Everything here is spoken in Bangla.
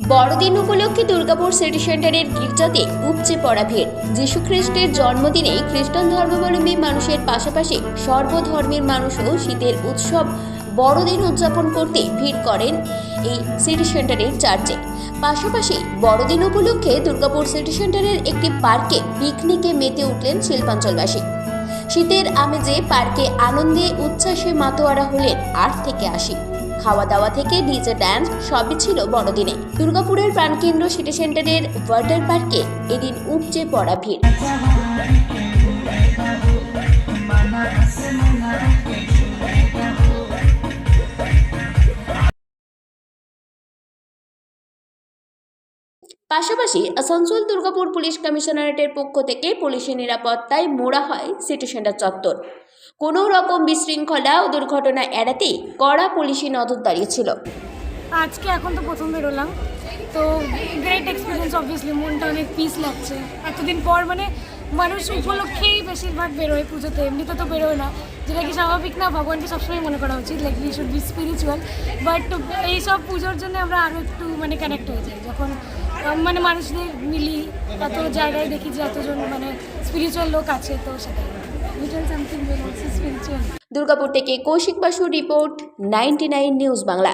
বড়দিন উপলক্ষে দুর্গাপুর সিটি সেন্টারের গির্জাতে উপচে পড়া ভিড়। যীশু খ্রিস্টের জন্মদিনে খ্রিস্টান ধর্মাবলম্বী মানুষের পাশাপাশি সর্বধর্মের মানুষও শীতের উৎসব বড়দিন উদযাপন করতে ভিড় করেন এই সিটি সেন্টারের চার্চে। পাশাপাশি বড়দিন উপলক্ষে দুর্গাপুর সিটি সেন্টারের একটি পার্কে পিকনিকে মেতে উঠলেন শিল্পাঞ্চলবাসী। শীতের আমেজে পার্কে আনন্দে উচ্ছ্বাসে মাতোয়ারা হলেন 8 থেকে 80। খাওয়া দাওয়া থেকে ডিজে ড্যান্স সবই ছিল বড়দিনে। দুর্গাপুরের প্রাণকেন্দ্র সিটি সেন্টারের ওয়াটার পার্কে এদিন উপচে পড়া ভিড়। পাশাপাশি আসানসোল দুর্গাপুর পুলিশ কমিশনারেটের পক্ষ থেকে পুলিশের নিরাপত্তায় মোড়া হয় সিটি সেন্টার চত্বর। কোনো রকম বিশৃঙ্খলা ও দুর্ঘটনা এড়াতেই কড়া পুলিশি নজরদারি ছিল। আজকে এখন তো প্রথম বেরোলাম, তো গ্রেট এক্সপিরিয়েন্স। অবভিয়াসলি মনটা অনেক পিস লাগছে। এতদিন পর মানে মানুষ উপলক্ষেই বেশিরভাগ বেরোয়, পুজোতে এমনিতে তো বেরোয় না, যেটা কি স্বাভাবিক না। ভগবানকে সবসময় মনে করা উচিত, like we should be spiritual. But এইসব পুজোর জন্য আমরা আরও একটু মানে কানেক্ট হয়ে যাই যখন মানে মানুষদের মিলি, এত জায়গায় দেখি যে এতজন মানে স্পিরিচুয়াল লোক আছে, তো সেটাই সামথিং স্পিরিচুয়াল। দুর্গাপুর থেকে কৌশিক বাসুর রিপোর্ট, 99 নিউজ বাংলা।